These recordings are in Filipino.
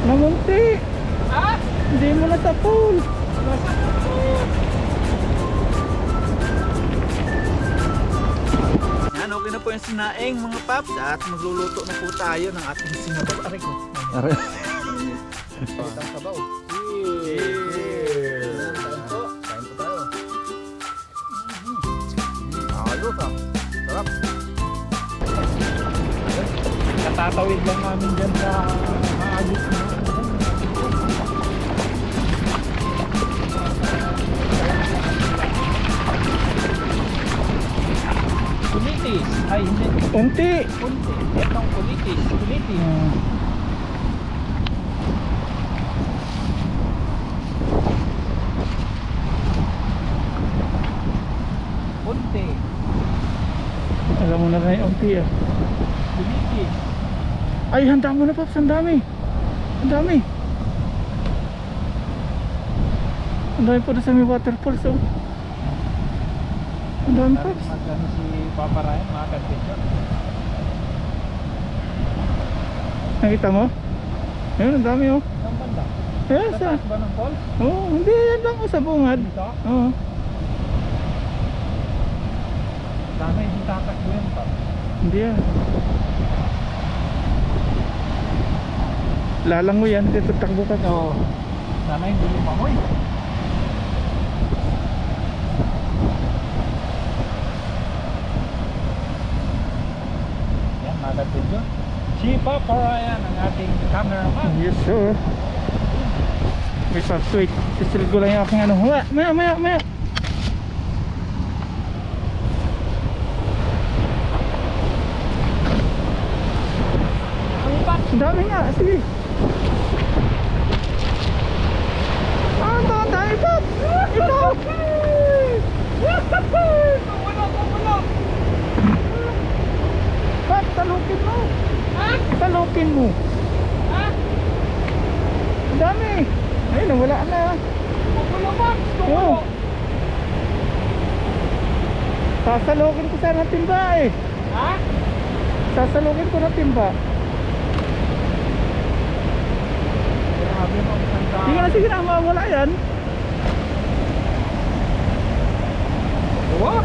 Namunti. Ha? Hindi mo na sa pool. Nasa pool. Yan, okay na po yung sinaing mga paps. At magluluto na po tayo ng ating sinabaw. Aray ko. Itang sabaw. Cheers! Kain po. Kain po tayo. Ayos ah. Sarap. Katatawid lang namin dyan sa maagos na. Kulitis. Ay, hindi. Unti. Kunti. Itong kulitis. Kulitis. Kunti. Alam mo na na yung unti ah. Kulitis. Ay, handa mo na Pops, ang dami. Ang dami. Ang dami po na sa may waterfalls oh. Ang dami Pops. Magkano si Papa Ryan, mga kadpicture. Nakita mo? Ayun, ang dami oh. Ang banda. Ayun, Sa sa... taas ba ng falls? Oh, hindi, yan lang oh, sa bungad. Dito? Oo. Sana hindi tatakbo yan pa. Hindi yan. Lalang mo yan, dito takbo ka. Oo. Sana hindi lumamoy. Yan, mga kadpicture. Si Papa Ryan, ang ating cameraman. Yes sir. May Pops, wait. Sisil ko lang yung aking ano. Maya. Ang dami nga, sige. Ito, ang dami Pops. Ito. Pops, talukin mo. Talukin mo. Ang dami. Ayun, nawala na. Oo. Sasalukin ko sana ng timba eh. Ha? Sasalukin ko ng timba. Grabe mo ang ganda. Sige na, mawala yan. Oh?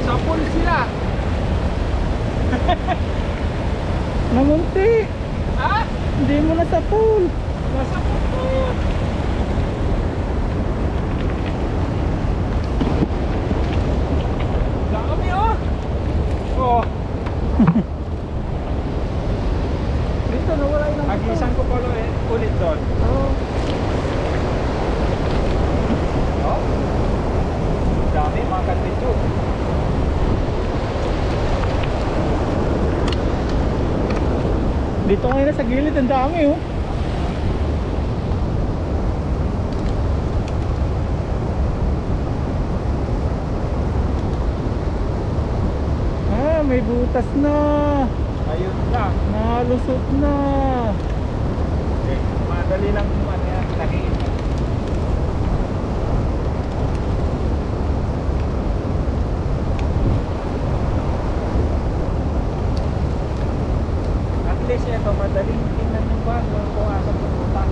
Sa pool sila. Namunti. Ha? Hindi mo na sa pool. Nasa pool. Dami oh. Oh. Dito, nawala yun. Agisan ko pala ulit doon. Oo. Oh. Dami mga kadpicture. Dito ngayon sa gilid, ang dami oh. May butas na. Ayun lang. Nalusot na. Eh, madali lang naman yan. Tagiin. At least ito, madaling tingnan yung bago kung asan pupunta.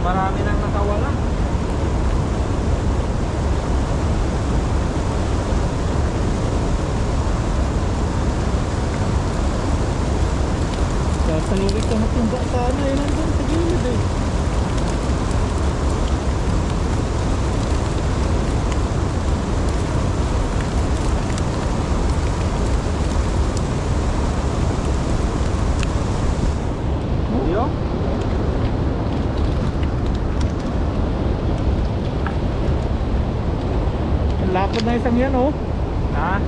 Marami nang nakawala. Sasalukin ko na timba sana. Yun nandun sa gilid eh. Yo? Ang lapad na isang yan oh. Ha?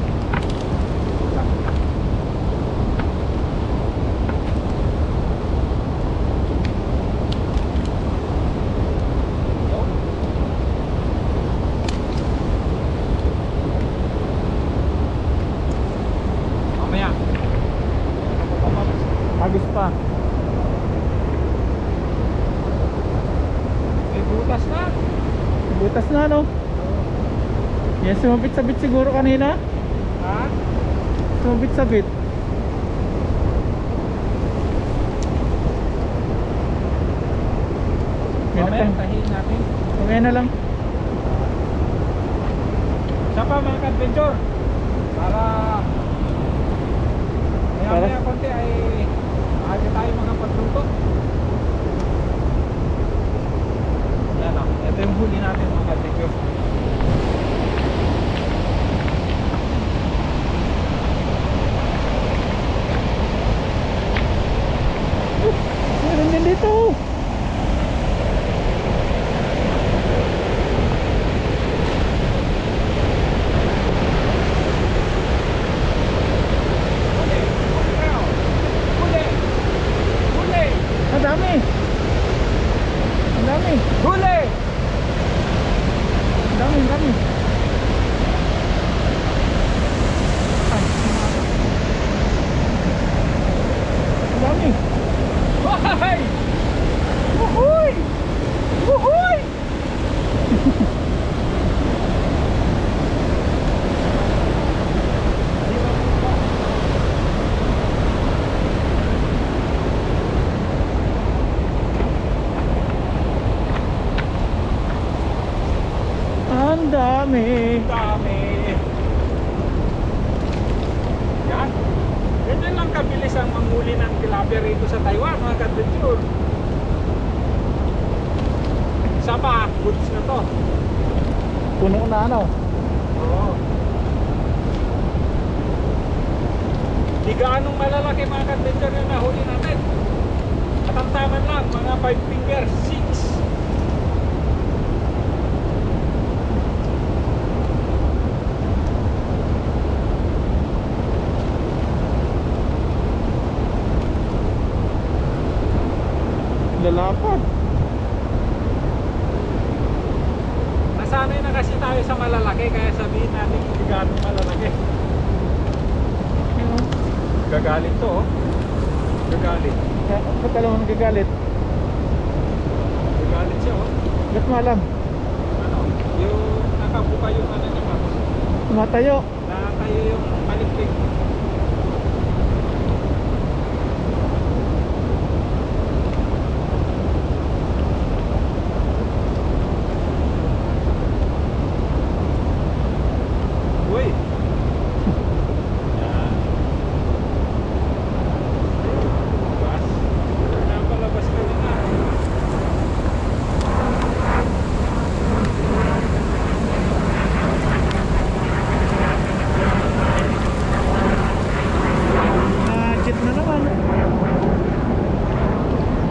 Mamaya. Agos pa. May butas na. Butas na no. Yan sumapit-sabit siguro kanina. Ha? sumabit-sabit. Mamaya, tahiin natin. Mamaya na lang. Isa pa mga ka-adventure. Para maya konti ay maaga tayo mga pagluto. Yan o. Ito yung huli natin mga ka-adventure. Meron din dito. Huli! Huli! Huli! Ang dami. Ang dami. Huli! Ang dami, ang dami. Ang dami. Wahay! Wuhuy! Wuhuy! Ang dami. Dami. Yan. Ganyan lang kabilis ang manghuli ng tilapia rito sa Taiwan mga ka-adventure. Isa pa, goods na to. Puno na ano. Oo. Di gaanong malalaki mga ka-adventure yung nahuli natin. Katamtaman lang, mga 5 fingers, 6. Lalapad. Nasanay na kasi tayo sa malalaki, kaya sabihin natin hindi gaanong malalaki. Gagalit to, oh. Gagalit. Ba't alam mo nagagalit? Gagalit siya, oh. Ba't mo alam? Ano, yung nakabuka yung ano niya, Paps. Tumatayo. Nakatayo yung palikpik. Uy! Yan. Bas. Napalabas ka na. Cheat na naman.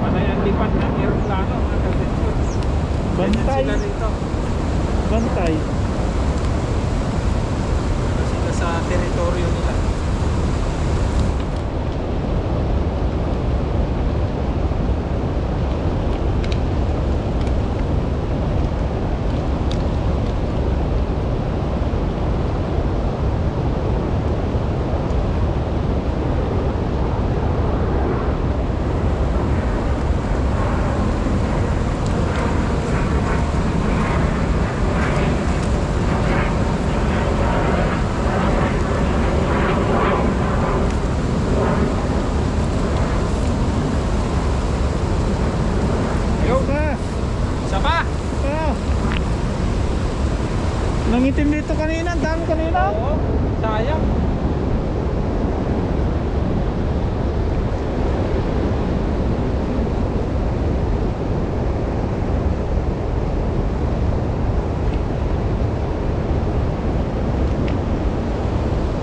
Panay ang lipat ng aeroplano mga ka-adventure. Bantay. Ganyan sila rito. Bantay. Sila sa teritoryo nila. Yo, Pa. isa pa. Pa. Nangitim dito kanina. Ang dami kanina. Oo, sayang.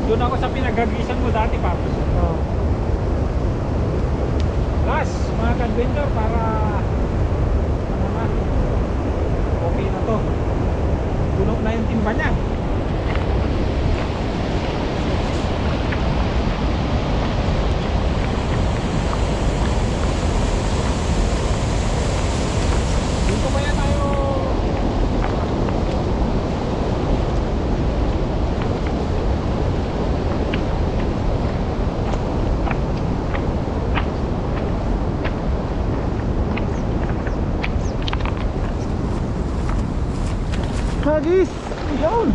Doon ako sa pinagagisan mo dati, Paps. Oh. Last, mga ka-adventure, para ano na, okay na to. Puno na yung timba niya. Dito kaya tayo. Hagis! Yun!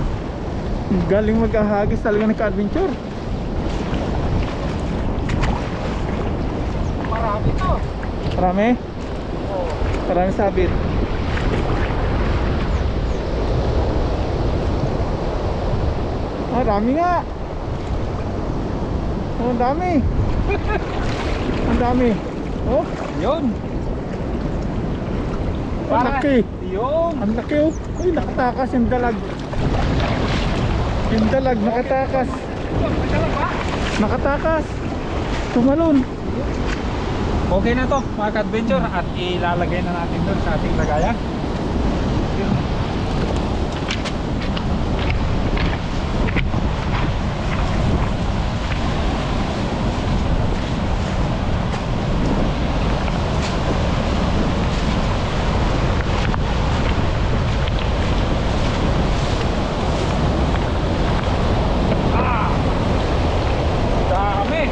Galing mag-ahagis talaga ng ka-adventure. Dami to. Marami? Oo. Marami sabit. Ah, dami nga. Oh, ang dami. Ang dami. Oh, Yun. ang laki. Yun. Ang laki oh. Uy, nakatakas yung dalag. Yung dalag, nakatakas. Nagkalang ba? Nakatakas. Tumalon. Okay na to mga ka-adventure at ilalagay na natin doon sa ating lagayan. Yun. Ah! Dami!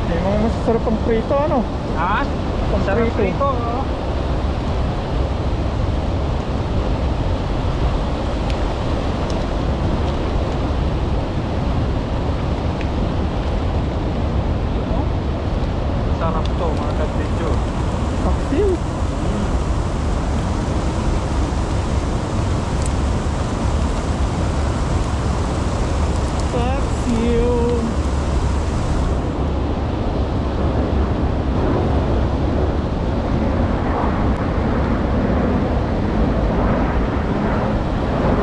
May mga masasarap ang prito, ano? Ha? Sarap Prito. rito. Oh. Sarap to mga ka-adventure. Paksil. Paksil.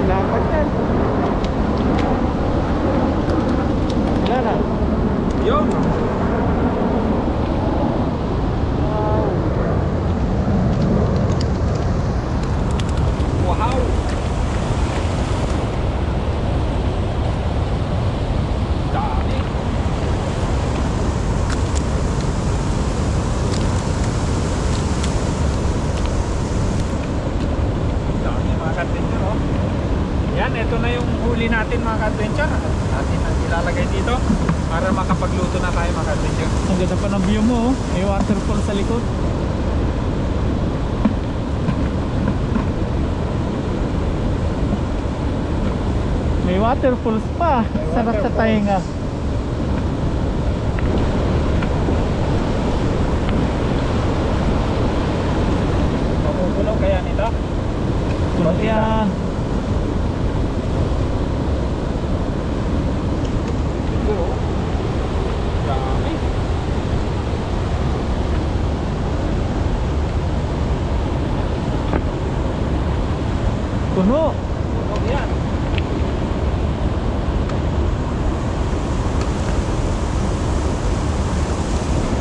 Dapat yan. Wala na. Yun! Wow! Dami! Dami mga ka-adventure oh. Yan, ito na yung huli natin mga ka-adventure. Atin ang ilalagay dito para makapagluto na tayo mga ka-adventure. Ang ganda pa ng view mo, oh. May waterfall sa likod. May waterfalls pa. Sarap sa waterfalls. tainga. Magugulo kaya nito? Tulad yan. Siguro. Dami. Puno. Puno yan.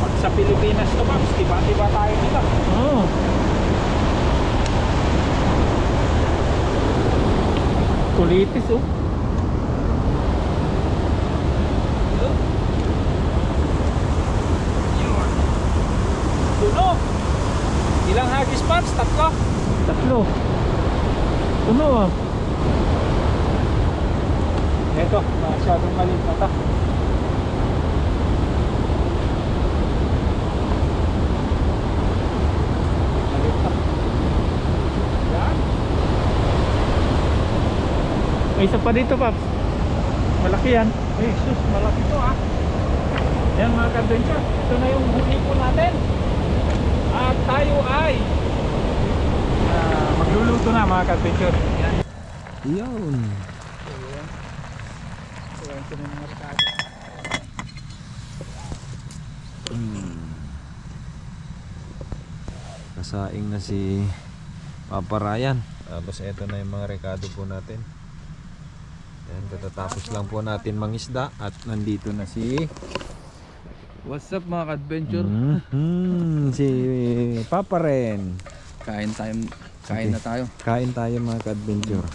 Pag sa Pilipinas to, Mams, diba tayo nila. Oh. Kulitis oh. Yun. Puno. Ilang hagis, Mams? Tatlo. Tatlo. Puno ah. Ito, masyadong maliit na to. Maliit na. Yan. May isa pa dito, Paps. Malaki yan. Ay, sus, malaki to ah. Yan mga ka-adventure, ito na yung huli po natin. At tayo ay magluluto na mga ka-adventure. Yan. Yun. So, ito na yung mga rekado. Kasaing na si Papa Ryan. Tapos eto na yung mga rekado po natin. Ayan, katatapos lang po natin mangisda. At nandito na si What's up mga ka-adventure? si Papa Ren. Kain Okay. na tayo. Kain tayo mga ka-adventure.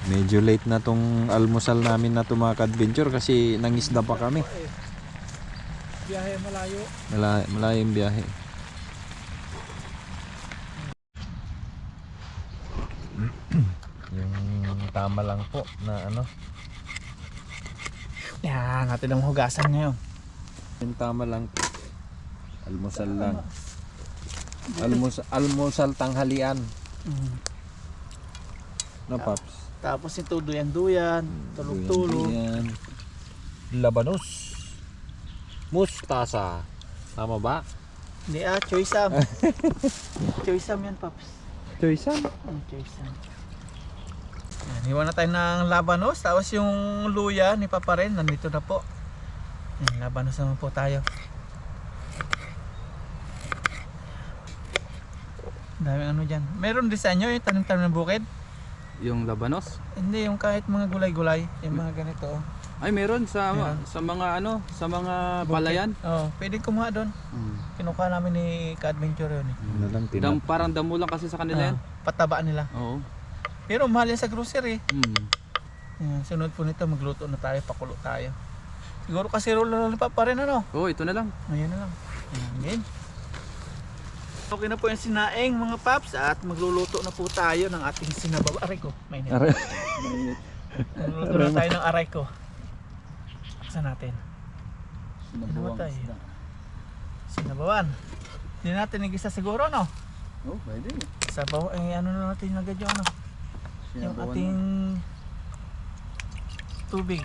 Medyo late na tong almusal namin na to mga ka-adventure kasi nangisda pa kami. Biyahe malayo. Malayo yung biyahe. tama lang po na ano. Yan, natin ang hugasan ngayon. Yung tama lang po. Almusal lang. Almusal tanghalian. No, Paps? Tapos ito, duyan-duyan, tulog-tulog. Yan. Labanos. Mustasa. Tama ba? Hindi choy sam. Choy sam yan, Paps. Choisan. Choy sam. Yan, hiwa na tayo ng labanos. Tapos yung luya ni Papa rin, nandito na po. Yan, labanos naman po tayo. Daming ano dyan. Meron din sa inyo yung tanim-tanim ng bukid? Yung labanos? Hindi, yung kahit mga gulay-gulay. Yung mga ganito. Oh. Ay, meron sa Meron. sa mga ano, sa mga palayan. Oh, pwede kumuha doon. Kinukuha namin ni Ka-Adventure yun eh. Ano lang Parang damo lang kasi sa kanila yan. Pataba nila. Oo. Pero mahal yan sa grocery. Mm. Yan, sunod po nito, magluto na tayo, pakulo tayo. Siguro kasi roll na pa rin ano. Oo, ito na lang. Ayun na lang. Ayan. Okay na po yung sinaing mga paps at magluluto na po tayo ng ating sinabaw. Aray ko, may net. Magluluto na tayo ng aray ko. Aksan natin. Ano tayo? Sinabawan. Hindi natin nagisa siguro no? Oo, pwede. Sabaw, ano na natin agad yung ano? Yung ating tubig.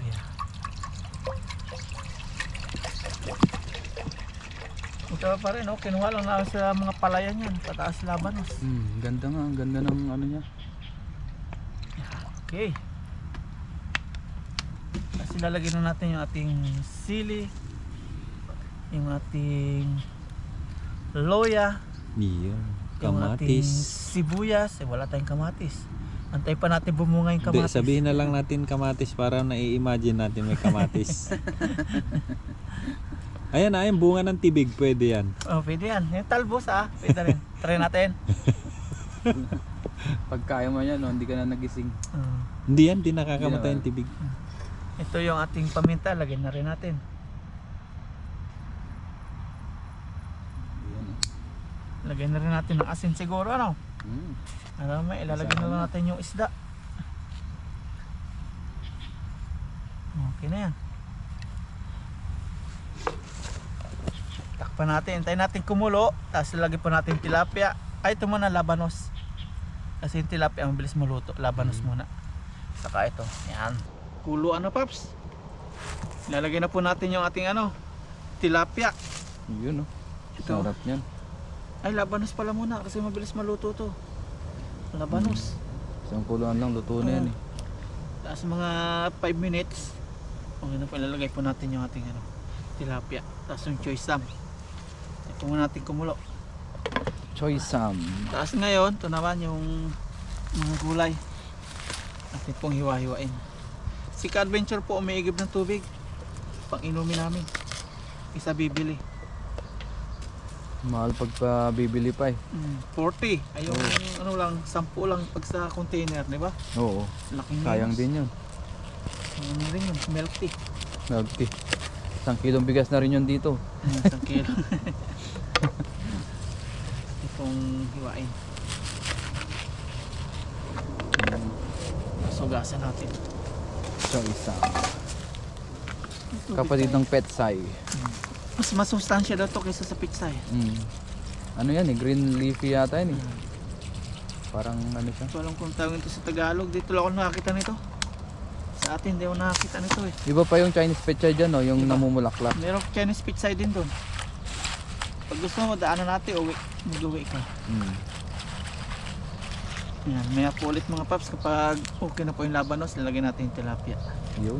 Ito pa rin, kinuha lang na sa mga palayan yan, pataas labanos. Ganda nga, ang ganda ng ano niya. Okay. Kasi lalagyan na natin yung ating sili, yung ating loya, Yun. yung ating Kamatis. sibuyas. Wala tayong kamatis. Antay pa natin bumunga yung Hindi, kamatis. sabihin na lang natin kamatis para nai-imagine natin may kamatis. Ayan na, yung bunga ng tibig, pwede yan. Oh, pwede yan. Yung talbos pwede rin. Try natin. Pag kaya mo yan, no, hindi ka na nagising. Hindi yan, di nakakamatay yung tibig. Ito yung ating paminta, lagyan na rin natin. Lagyan na rin natin ng asin siguro, ano? Alam mo, ilalagyan na lang natin yung isda. Okay na yan. Takpan natin, hintayin natin kumulo. Tapos lalagyan pa natin tilapia. Ay, ito muna, labanos. Kasi yung tilapia mabilis maluto. Labanos muna. Saka ito, yan. Kulo ano, Paps? Lalagyan na po natin yung ating ano, tilapia. Yun, no? Ito. Sarap yan. Ay, labanos pala muna kasi mabilis maluto to. Labanos. Isang kuluan lang, luto na yan eh. Tapos mga 5 minutes. Okay na po, ilalagay po natin yung ating ano, tilapia. Tapos yung choy sam. Ito muna natin kumulo. Choy sam. Tapos ngayon, ito naman yung mga gulay. Atin pong hiwa-hiwain. Si Ka-Adventure po umiigib ng tubig. Pang inumin namin. Isa bibili. Mahal pagpa bibili pa eh. 40. Ay yung ano lang, 10 lang pag sa container, di ba? Oo. Laking Sayang din yun. Ano rin yun, milk tea. Milk tea. 1 kilong bigas na rin yun dito. 1 kilo. Itong hiwain. Sugasan natin. Choy sam. Kapatid ng petsay. Mas masustansya daw to kaysa sa pizza eh. Ano yan eh, green leafy yata yan eh. Parang ano siya. So alam kung tawagin ito sa Tagalog. Dito lang ako nakakita nito. Sa atin hindi ako nakakita nito eh. Iba pa yung Chinese petsay dyan, no? Yung namumulaklak. Meron Chinese pizza din doon. Pag gusto mo, daanan natin, mag-uwi ka. Yan, may ulit mga paps kapag okay na po yung labanos, lalagyan natin yung tilapia. Yun.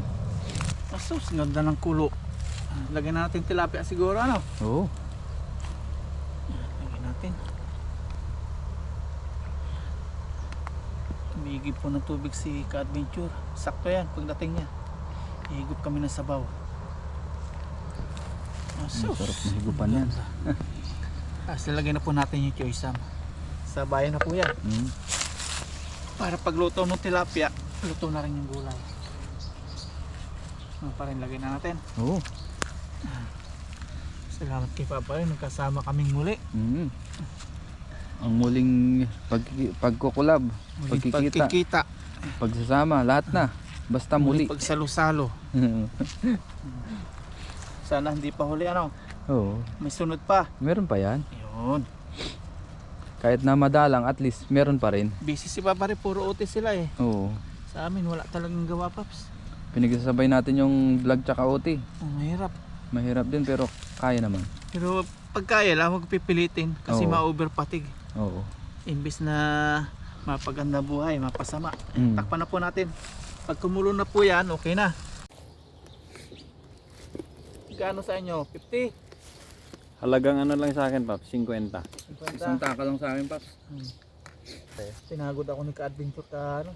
Asos, ganda ng kulo. Lagyan natin yung tilapia siguro, ano? Oo. Lagyan natin. Umigib po ng tubig si Ka-Adventure. Sakto yan, pagdating niya. Ihigop kami ng sabaw. Asos. Sarap na higupan yan. Tapos lalagyan na po natin yung choy sam. Sa bayan na po yan. Para pagluto ng tilapia, luto na rin yung gulay. Ano pa rin, lagyan na natin. Oo. Salamat kay Papa rin, nagkasama kaming muli. Ang muling pagkukulab, Muling pagkikita. pagkikita. pagsasama, lahat na. Basta muli. Pagsalo-salo. Sana hindi pa huli ano. Oo, May sunod pa. meron pa yan. Yun. Kahit na madalang, at least meron pa rin. Busy si Papa rin, puro OT sila eh. Oo. Sa amin wala talagang gawa, Paps. Pinagsasabay natin yung vlog tsaka OT. Mahirap. Mahirap din pero kaya naman. Pero pag kaya lang, huwag pipilitin kasi Oo. ma-overfatigue. Oo. Imbis na mapaganda buhay, mapasama. Mm. Takpan na po natin. Pag kumulo na po yan, okay na. Gaano sa inyo? 50? Halagang ano lang sa akin, Pap, 50. 50? Isang taka lang sa akin, Paps. Tinagod ako ni ka-adventure ka ano?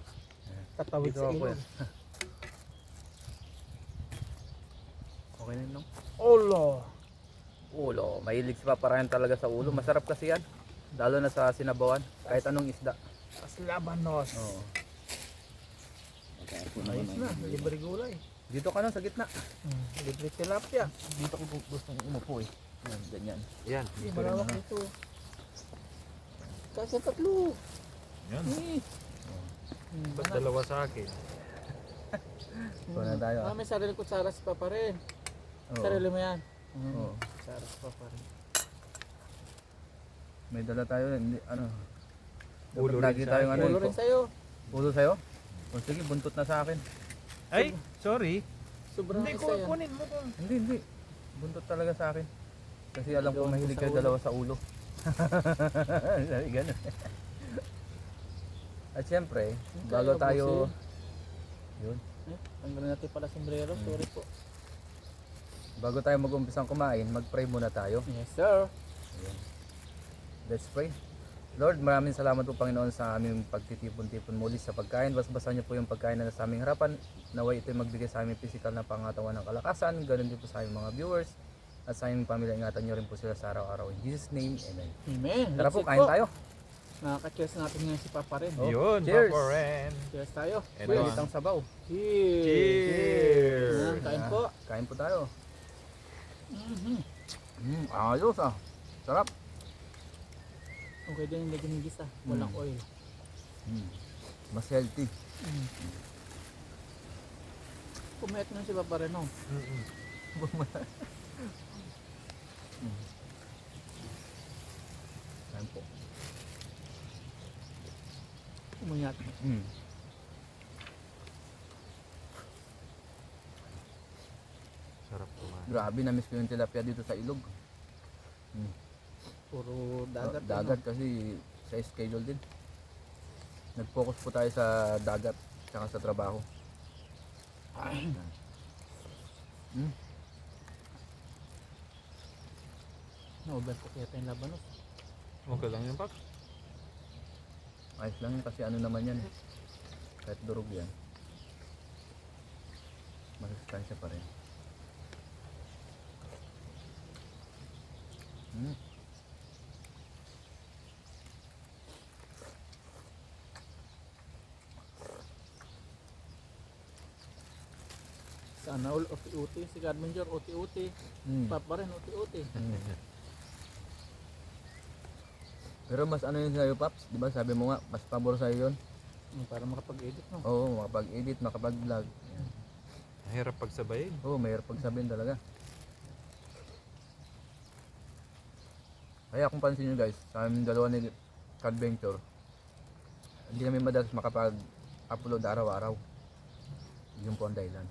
Tatawid Dito sa ako ilog. Okay na no? Olo! Ulo, mahilig si Paparayan talaga sa ulo. Masarap kasi yan. Lalo na sa sinabawan, kahit anong isda. As labanos. Oo. Ayos na, libre gulay. Dito ka na sa gitna. Libre tilapia. Dito ko gusto umupo eh. Yan, ganyan. Yan. Malawak dito. Kasi tatlo. Yan. Ba't Ano? dalawa sa akin? Ito na tayo. May sarili kutsara si Papa rin. Oo. Sarili mo yan. Oo. Kutsara si Papa rin. May dala tayo. Hindi, ano. Ulo rin Lagi sa tayong ano. Ulo rin sa'yo. Ulo sa'yo? O sige, buntot na sa akin. Ay, sorry. Sobrang Hindi isa ko yan. kunin mo kung... Hindi. Buntot talaga sa akin. Kasi alam ko Doon mahilig sa kayo ulo. dalawa sa ulo. Sabi ganun. At syempre, bago tayo... Yun. Tanggalin natin pala sombrero. Sorry po. Bago tayo mag-umpisang kumain, mag-pray muna tayo. Yes sir. Let's pray. Lord, maraming salamat po Panginoon sa aming pagtitipon-tipon muli sa pagkain. Basbasan niyo po yung pagkain na nasa aming harapan. Naway ito'y magbigay sa aming physical na pangatawan ng kalakasan. Ganun din po sa aming mga viewers. At sa aming pamilya, ingatan niyo rin po sila sa araw-araw. In Jesus' name, Amen. Amen. Tara That's po, it kain tayo. Nakaka-cheers natin ngayon si Papa rin. Oh, Yun, cheers. Papa Ren. Cheers tayo. Ito Uy, ang- litang sabaw. Cheers. Cheers. Kain po. Kain po tayo. Mhm. Ayos ah. Sarap. Okay din yung lagyan ng gisa. Walang oil. Mas healthy. Pumayat na si Papa rin. No? Kain po. Pumayat. Sarap kumain. Grabe, na-miss ko yung tilapia dito sa ilog. Puro dagat. Dagat kasi sa schedule din. Nag-focus po tayo sa dagat tsaka sa trabaho. Na-overcook yata yung labanos. Okay lang yun, Pap. Ayos lang yun kasi ano naman yan. Kahit durog yan. Masustansya pa rin. Sana all uti-uti. Si Carmenger uti-uti. Papa rin uti-uti. Pero mas ano yun sa'yo, Paps? Diba sabi mo nga, mas pabor sa'yo yun? Para makapag-edit no. Oo, makapag-edit, makapag-vlog. Mahirap pagsabayin. Oo, mahirap pagsabihin talaga. Kaya kung pansin nyo guys, sa aming dalawa ni Adventure, hindi kami madalas makapag-upload araw-araw. Yun po ang dahilan.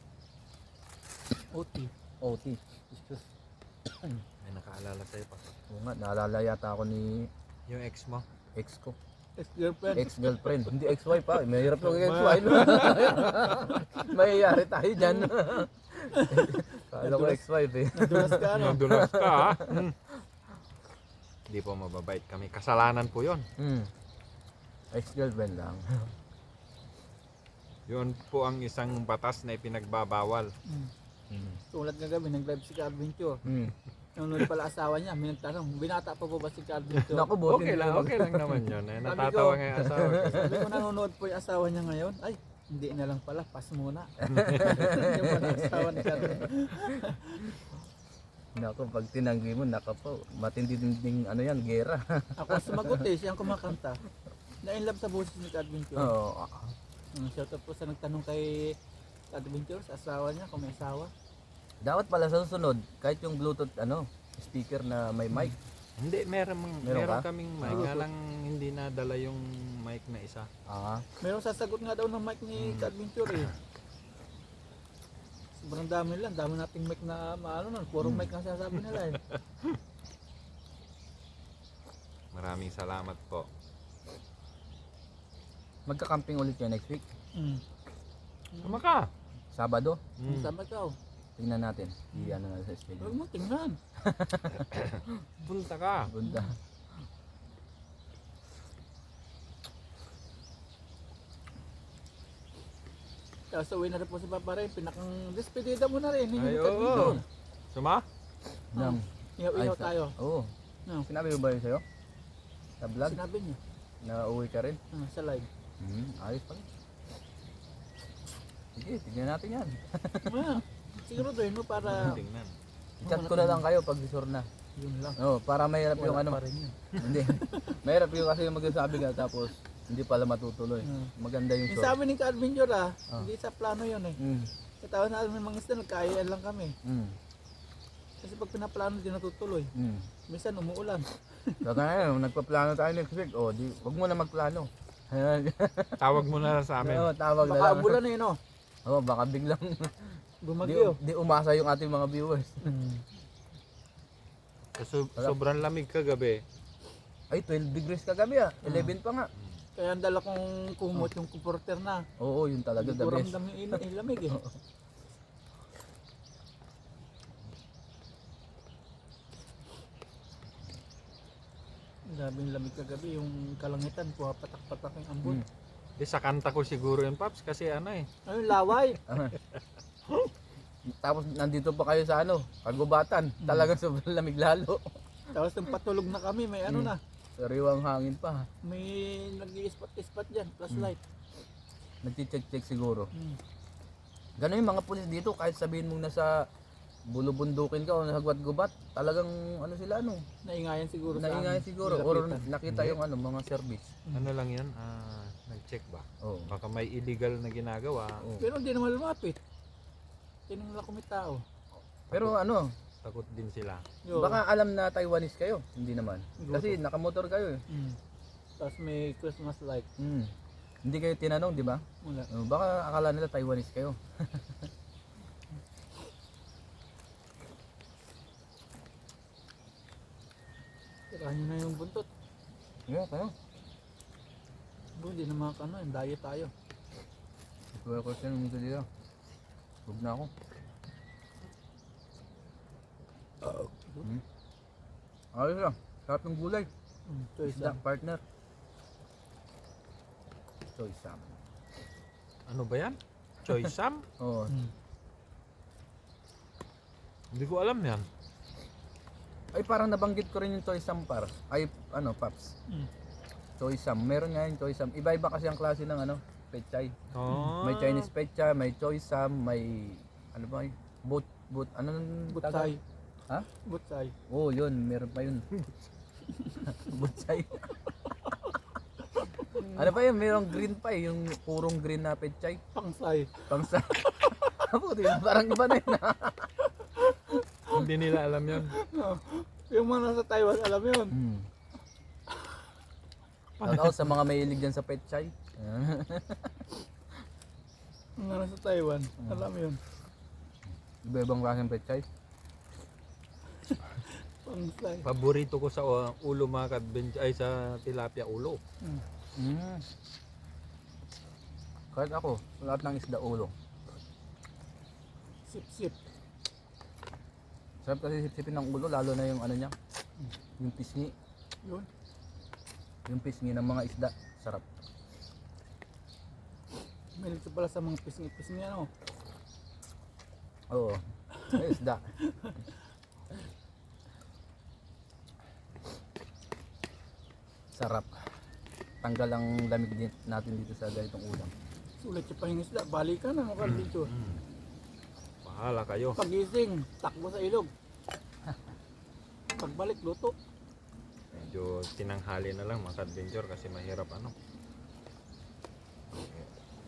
Uti. OT. May nakaalala sa'yo, Pap. Oo nga, naalala yata ako ni Yung ex mo. ex ko. Ex-girlfriend. Ex-girlfriend. Hindi ex-wife pa. Mahirap lang ex-wife. Mahiyari tayo dyan. Kala ko ex-wife eh. Nadulas ka no. Nandulas ka, ha? Hindi po mababait kami. Kasalanan po yon. Ex-girlfriend lang. Yun po ang isang batas na ipinagbabawal. Tulad nga gabi, nag-live si Carventure. Nung pala asawa niya, may nagtanong, binata pa po ba si Carventure? Naku, buti Okay lang, okay lang naman yun. Eh. Natatawa nga yung asawa ko. Sabi ko nanonood po yung asawa niya ngayon. Ay, hindi na lang pala, pass muna. Yung pala asawa ni Carventure. Naku, pag tinanggi mo, naka po. Matindi ding ano yan, gera. Ako sumagot eh, siyang kumakanta. Na in love sa boses ni Carventure. Oo. Shout out po sa nagtanong kay Adventure sa asawa niya, kung may asawa. Dapat pala sa susunod, kahit yung Bluetooth speaker na may mic. Hindi, Meron meron ka? kaming mic. Kaya lang hindi nadala yung mic na isa. Meron sasagot nga daw ng mic ni Adventure eh. Sobrang dami lang, dami nating mic na maano nun, puro mic na sasabi nila eh. Maraming salamat po. Magka-camping ulit kayo next week. Tama ka. Sabado. Sama ikaw. Tingnan natin. I-ano na sa schedule. Huwag mo tingnan. Punta ka. Bunda. Tapos uwi na rin po si Papa Ray, pinakang despedida mo na rin. Ay, Hindi oo. Suma? Nang. Ihaw-ihaw Ayos na. tayo. Oo. No. Sinabi mo ba yun sa'yo? Sa vlog? Sinabi niya. Na uwi ka rin? Sa live. Ayos pala. Sige, tignan natin yan. Siguro doon mo para Tingnan. I-chat ko na lang kayo pag sure na. yun lang. Para mahirap yung Wala pa rin yun. Hindi. Mahirap yung kasi yung magsasabi ka tapos hindi pala matutuloy. Maganda yung Yung short. sabi ni Ka-Adventure hindi sa plano yun eh. Katawan na ng mga isda, nagkaayaan lang kami. Kasi pag pinaplano, di natutuloy. Minsan umuulan. Kaya ngayon, nagpaplano tayo next week. Wag mo na magplano. Tawag mo na lang sa amin. Tawag na Baka lang. umulan eh, no? Baka biglang Bumagyo. di umasa yung ating mga viewers. Sobrang lamig kagabi. Ay, 12 degrees kagabi 11 pa nga. Kaya ang dala kong kumot yung comforter na. Oo, yun talaga Hindi the ko best. ramdam yung lamig eh. Grabe yung lamig kagabi, yung kalangitan, patak-patak yung ambon. Di sa kanta ko siguro yun, Paps, kasi ano eh. Ayun, laway. Tapos nandito pa kayo sa kagubatan. Talagang sobrang lamig lalo. Tapos nung patulog na kami, may ano na, Sariwang hangin pa. may nag-i-spot dyan, flashlight. Nagti-check siguro. Ganun yung mga pulis dito, kahit sabihin mong nasa bulubundukin ka o nasa gubat-gubat, talagang Naingayan siguro naingay sa amin. siguro. Nilapitan. Or nakita yung mga service. Ano lang yun, nag-check ba? Oo. Baka may illegal na ginagawa. Pero hindi naman lumapit. Tinong lang kami tao. Pero Takot din sila. Yo. baka alam na Taiwanese kayo. Hindi naman. Kasi nakamotor kayo eh. Tapos may Christmas light. Hindi kayo tinanong, di ba? Wala. Baka akala nila Taiwanese kayo. Tirahan nyo na yung buntot. Yeah, tayo. Hindi na mga diet tayo. Well, question dito dito. Huwag na ako. Ayos lang. Sarap ng gulay. Choice Isda, lang. partner. Choice Sam. Ano ba yan? Choy Sam? Oo. Hindi ko alam yan. Ay, parang nabanggit ko rin yung Choice Sam Paps. Choice Sam. Meron nga yung Choice Sam. Iba-iba kasi ang klase ng pechay. Oh. May Chinese pechay, may Choice Sam, may Butsay. Ha? Butsay. Oh, yun, meron pa yun. Butsay. Ano pa yun? Merong green pa yung purong green na pechay. Pangsay. Pangsa. Puti, parang iba na yun. Hindi nila alam yun. Yung mga nasa Taiwan, alam yun. Shout sa mga mahilig dyan sa pechay. Yung mga nasa Taiwan, alam yun. Iba-ibang klaseng pechay. Pangsay. Paborito ko sa ulo mga kadbench ay sa tilapia ulo. Kahit ako, lahat ng isda ulo. Sip-sip. Sarap kasi sipsipin ng ulo, lalo na yung niya. Yung pisngi. Yun. Yung pisngi ng mga isda. Sarap. May nito pala sa mga pisngi-pisngi Oo. May isda. Sarap. Tanggal ang lamig natin dito sa ganitong ulam. Sulit yung pahingisda. Balikan na mga dito. Bahala kayo. Pagising, takbo sa ilog. Pagbalik, luto. Medyo tinanghali na lang mga kadventure kasi mahirap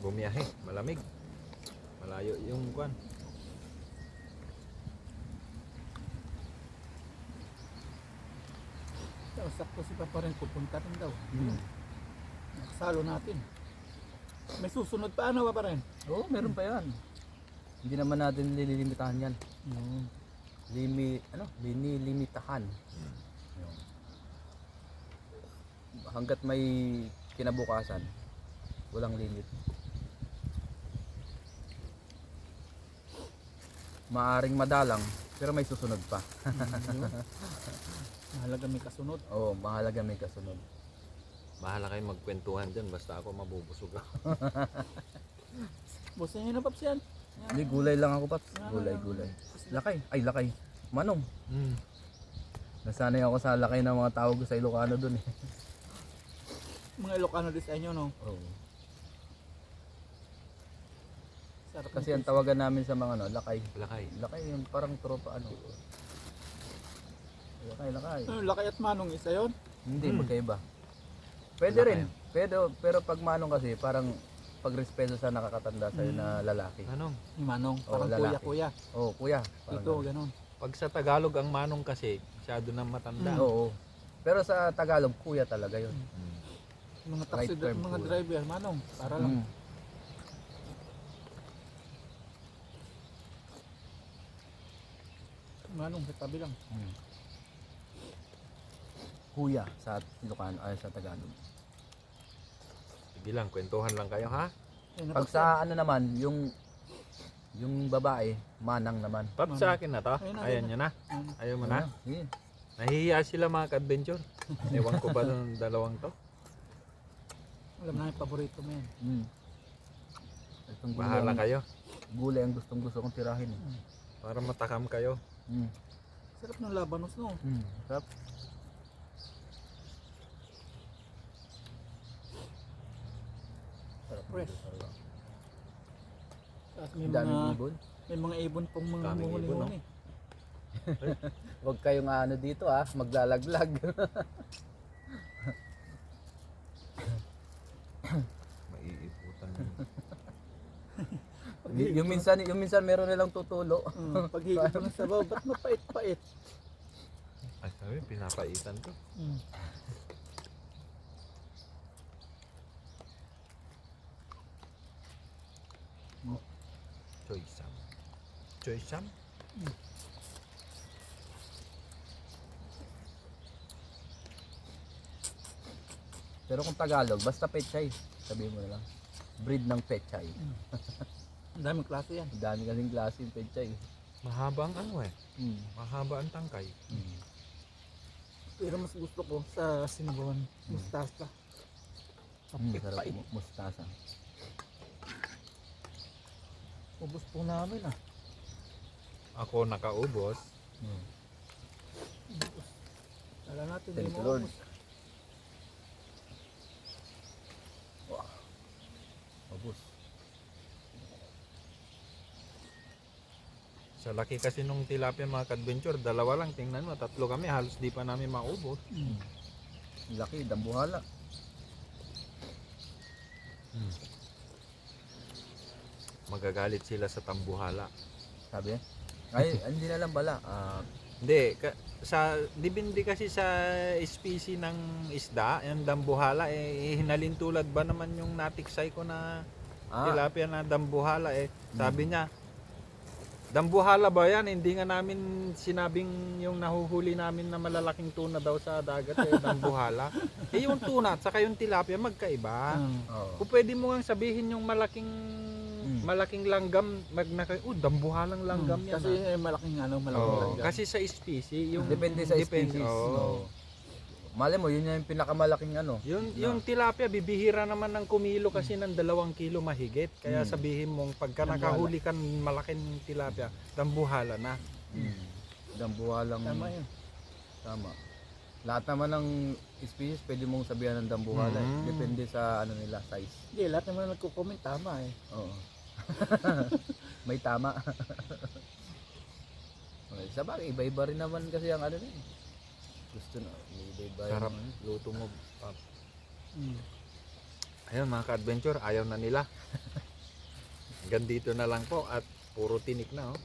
bumiyahe, malamig. Malayo yung kwan. Sakto si Papa rin, pupunta rin daw. Nakasalo natin. May susunod pa ano Papa rin? Oo, meron pa yan. Hindi naman natin nililimitahan yan. Linilimitahan. Yun. Hanggat may kinabukasan, walang limit. Maaring madalang, pero may susunod pa. Mahalaga may kasunod. Oo, mahalaga may kasunod. Bahala kayo magkwentuhan dyan, basta ako mabubusog ako. Boss niya na Paps yan. Hindi, gulay lang ako, Paps. Gulay. Lakay. Ay, lakay. Manong. Nasanay ako sa lakay ng mga tawag sa Ilocano dun eh. Mga Ilocano din sa inyo, no? Oo. Sarap Kasi ng ang tawagan namin sa mga lakay. Lakay. Lakay yung parang tropa Lakay. Ano, Lakay at Manong isa yun? Hindi, magkaiba. Pwede Lakay. rin. Pero pag manong kasi parang pagrespeto sa nakakatanda sa'yo na lalaki. Manong. Ni Manong, Oo, parang lalaki. kuya-kuya. Oo, kuya. Parang Ito, ganun. Pag sa Tagalog ang manong kasi, masyado nang matanda. Oo. Pero sa Tagalog, kuya talaga yun. Mga Right taxi, term, mga kuya. driver, Manong, para lang. Mm. Manong, sa tabi lang. Kuya sa Ilocano ay sa Tagalog. Sige lang, kwentuhan lang kayo ha. Ayun, Pag sa ano naman, yung babae, manang naman. Pap, sa akin na to. Ayun na, Ayan ayun nyo na. Ayaw mo na. Sige. Nahihiya sila mga ka-adventure. Ewan ko ba ng dalawang to. Alam na yung paborito mo yan. Itong Bahala kayo. Gulay ang gustong-gusto kong tirahin. Para matakam kayo. Sarap ng labanos, no? Sarap. Sarap. Fresh. At may Ang daming mga, ibon. may mga ibon pong mga Daming ibon, no? muhuli-huli. Huwag kayong ano dito maglalaglag. Maiiputan. yung minsan meron nilang tutulo. Paghigit mo ng sabaw, ba't mapait-pait? Ay, sabi, pinapaitan to. Choy-sam. Choy-sam? Pero kung Tagalog, basta pechay. Sabihin mo na lang. Breed ng pechay. Ang daming klase yan. Ang dami kasing klase yung pechay. Mahaba ang ano eh. Mm. Mahaba ang tangkay. Mm. Pero mas gusto ko sa sinabawan mustasa. Sarap mustasa. Ubus po namin ah. Ako nakaubos. Kala natin Thank hindi you, mo Lord. ubus. Ubus. Sa laki kasi nung tilapia mga ka-adventure, dalawa lang. Tingnan mo, tatlo kami. Halos di pa namin maubos. Laki, dambuhala. Magagalit sila sa tambuhala. Sabi? Ay, hindi na lang bala. Hindi, depende kasi sa species ng isda, yung dambuhala, hinalintulad ba naman yung natiksay ko na tilapia na dambuhala sabi niya, dambuhala ba yan? Hindi nga namin sinabing yung nahuhuli namin na malalaking tuna daw sa dagat dambuhala. Yung tuna at saka yung tilapia magkaiba. Oo. Kung pwede mo nga sabihin yung malaking langgam, dambuhalang langgam yan. Kasi malaking Oo, langgam. kasi sa species, yung Depende sa species. Oo. Oo. Mali mo, yun yung pinakamalaking Yung tilapia, bibihira naman ng kumilo kasi ng 2 kilo mahigit. Kaya sabihin mong pagka nakahuli ka ng malaking tilapia, dambuhala na. Dambuhalang. Tama yun. Tama. Lahat naman ng species pwede mong sabihan ng dambuhala. Depende sa nila, size. Hindi, lahat naman nagko-comment tama eh. Oo. May tama. Okay, sa bagay, iba-iba rin naman kasi ang rin. Gusto na, iba-iba Sarap yung luto mo. Pap. Ayun mga ka-adventure, ayaw na nila. Hanggang dito na lang po at puro tinik na oh.